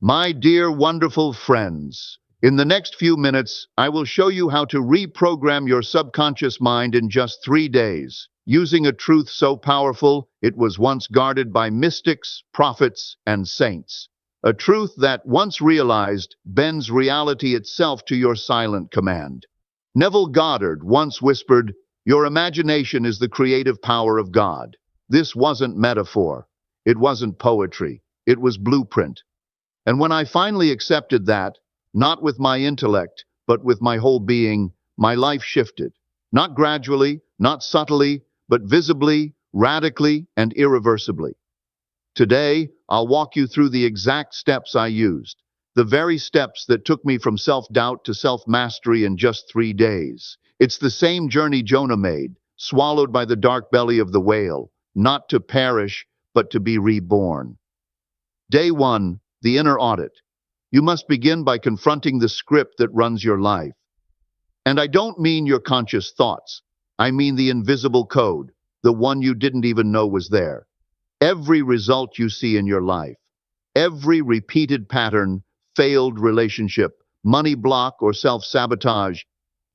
My dear wonderful friends, in the next few minutes, I will show you how to reprogram your subconscious mind in just 3 days, using a truth so powerful it was once guarded by mystics, prophets, and saints. A truth that, once realized, bends reality itself to your silent command. Neville Goddard once whispered, "Your imagination is the creative power of God." This wasn't metaphor. It wasn't poetry. It was blueprint. And when I finally accepted that, not with my intellect, but with my whole being, my life shifted. Not gradually, not subtly, but visibly, radically, and irreversibly. Today, I'll walk you through the exact steps I used, the very steps that took me from self-doubt to self-mastery in just 3 days. It's the same journey Jonah made, swallowed by the dark belly of the whale, not to perish, but to be reborn. Day 1. The inner audit. You must begin by confronting the script that runs your life. And I don't mean your conscious thoughts. I mean the invisible code, the one you didn't even know was there. Every result you see in your life, every repeated pattern, failed relationship, money block, or self-sabotage,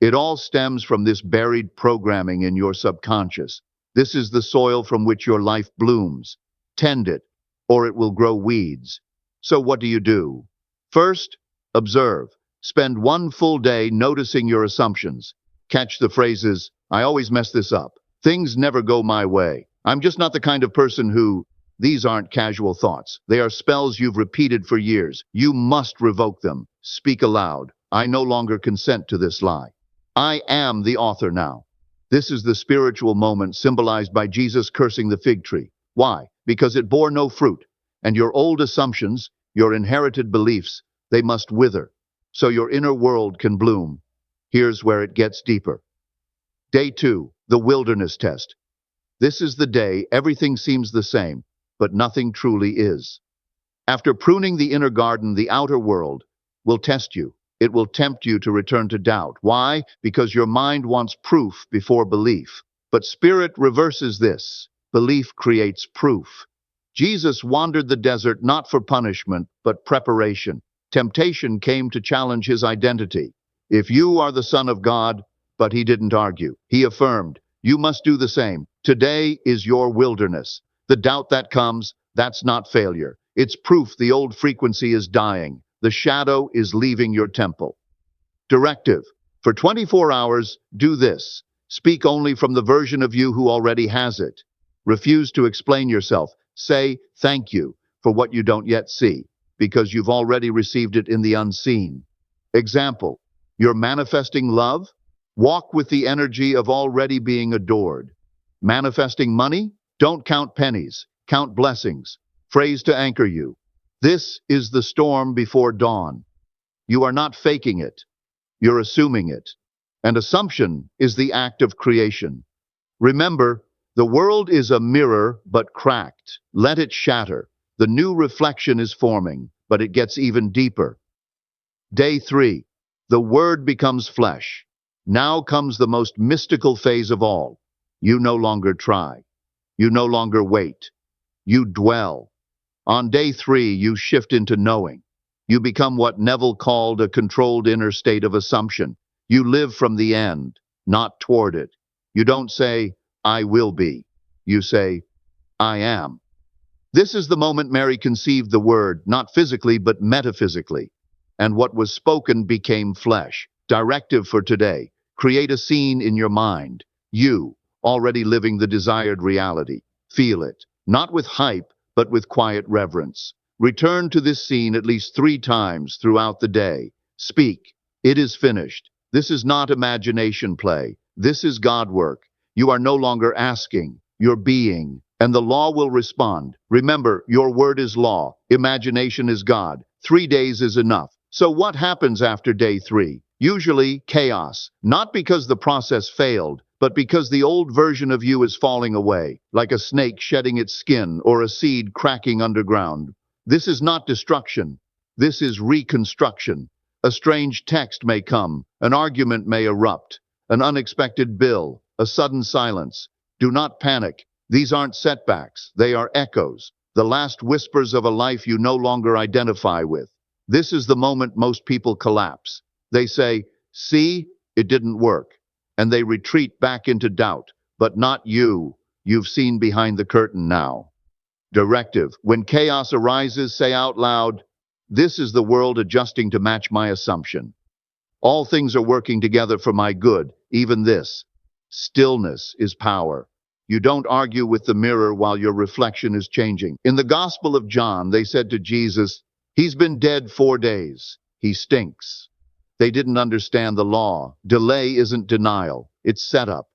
it all stems from this buried programming in your subconscious. This is the soil from which your life blooms. Tend it, or it will grow weeds. So what do? First, observe. Spend one full day noticing your assumptions. Catch the phrases, "I always mess this up. Things never go my way. I'm just not the kind of person who..." These aren't casual thoughts. They are spells you've repeated for years. You must revoke them. Speak aloud. "I no longer consent to this lie. I am the author now." This is the spiritual moment symbolized by Jesus cursing the fig tree. Why? Because it bore no fruit. And your old assumptions, your inherited beliefs, they must wither, so your inner world can bloom. Here's where it gets deeper. Day 2, the wilderness test. This is the day everything seems the same, but nothing truly is. After pruning the inner garden, the outer world will test you. It will tempt you to return to doubt. Why? Because your mind wants proof before belief. But spirit reverses this. Belief creates proof. Jesus wandered the desert not for punishment, but preparation. Temptation came to challenge his identity. "If you are the Son of God," but he didn't argue. He affirmed, "You must do the same." Today is your wilderness. The doubt that comes, that's not failure. It's proof the old frequency is dying. The shadow is leaving your temple. Directive. For 24 hours, do this. Speak only from the version of you who already has it. Refuse to explain yourself. Say thank you for what you don't yet see, because you've already received it in the unseen. Example, you're manifesting love? Walk with the energy of already being adored. Manifesting money? Don't count pennies, count blessings. Phrase to anchor you. This is the storm before dawn. You are not faking it. You're assuming it. And assumption is the act of creation. Remember, the world is a mirror, but cracked. Let it shatter. The new reflection is forming, but it gets even deeper. Day 3. The word becomes flesh. Now comes the most mystical phase of all. You no longer try. You no longer wait. You dwell. On day 3, you shift into knowing. You become what Neville called a controlled inner state of assumption. You live from the end, not toward it. You don't say, "I will be." You say, "I am." This is the moment Mary conceived the word, not physically, but metaphysically. And what was spoken became flesh. Directive for today. Create a scene in your mind. You, already living the desired reality. Feel it, not with hype, but with quiet reverence. Return to this scene at least 3 times throughout the day. Speak, "It is finished." This is not imagination play. This is God work. You are no longer asking, you're being, and the law will respond. Remember, your word is law, imagination is God. 3 days is enough. So what happens after day 3? Usually chaos, not because the process failed, but because the old version of you is falling away, like a snake shedding its skin or a seed cracking underground. This is not destruction. This is reconstruction. A strange text may come, an argument may erupt, an unexpected bill, a sudden silence. Do not panic. These aren't setbacks. They are echoes, the last whispers of a life you no longer identify with. This is the moment most people collapse. They say, "See, it didn't work." And they retreat back into doubt. But not you. You've seen behind the curtain now. Directive. When chaos arises, say out loud, "This is the world adjusting to match my assumption. All things are working together for my good, even this." Stillness is power. You don't argue with the mirror while your reflection is changing. In the Gospel of John, they said to Jesus, "He's been dead 4 days. He stinks." They didn't understand the law. Delay isn't denial, it's setup.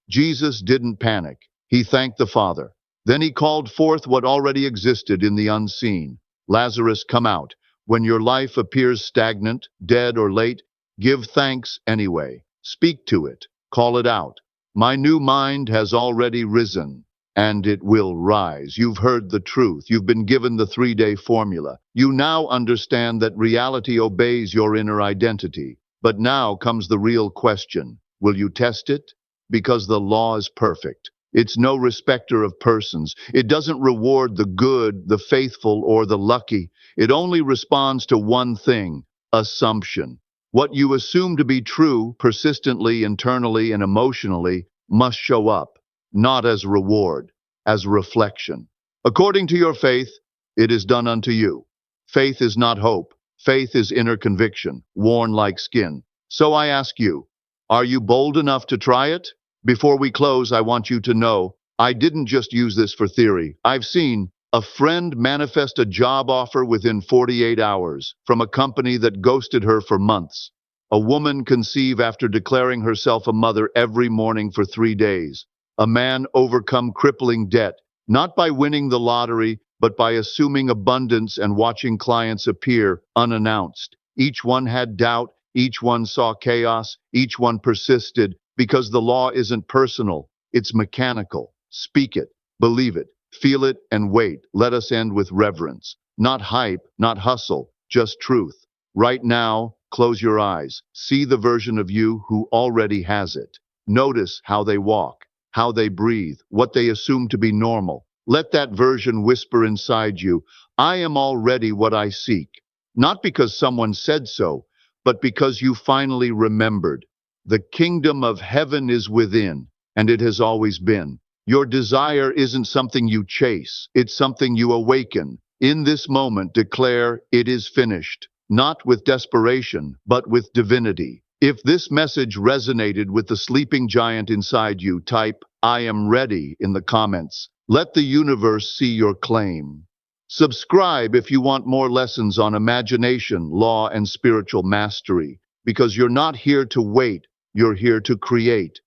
Jesus didn't panic. He thanked the Father. Then he called forth what already existed in the unseen. "Lazarus, come out." When your life appears stagnant, dead, or late, give thanks anyway. Speak to it. Call it out. My new mind has already risen, and it will rise. You've heard the truth. You've been given the 3-day formula. You now understand that reality obeys your inner identity. But now comes the real question. Will you test it? Because the law is perfect. It's no respecter of persons. It doesn't reward the good, the faithful, or the lucky. It only responds to one thing: assumption. What you assume to be true, persistently, internally, and emotionally, must show up, not as reward, as reflection. According to your faith, it is done unto you. Faith is not hope. Faith is inner conviction, worn like skin. So I ask you, are you bold enough to try it? Before we close, I want you to know, I didn't just use this for theory. I've seen a friend manifest a job offer within 48 hours from a company that ghosted her for months. A woman conceive after declaring herself a mother every morning for 3 days. A man overcome crippling debt, not by winning the lottery, but by assuming abundance and watching clients appear unannounced. Each one had doubt, each one saw chaos, each one persisted, because the law isn't personal, it's mechanical. Speak it, believe it, feel it, and wait. Let us end with reverence. Not hype, not hustle, just truth. Right now, close your eyes. See the version of you who already has it. Notice how they walk, how they breathe, what they assume to be normal. Let that version whisper inside you, "I am already what I seek." Not because someone said so, but because you finally remembered. The kingdom of heaven is within, and it has always been. Your desire isn't something you chase, it's something you awaken. In this moment, declare, "It is finished," not with desperation, but with divinity. If this message resonated with the sleeping giant inside you, type, "I am ready" in the comments. Let the universe see your claim. Subscribe if you want more lessons on imagination, law, and spiritual mastery, because you're not here to wait, you're here to create.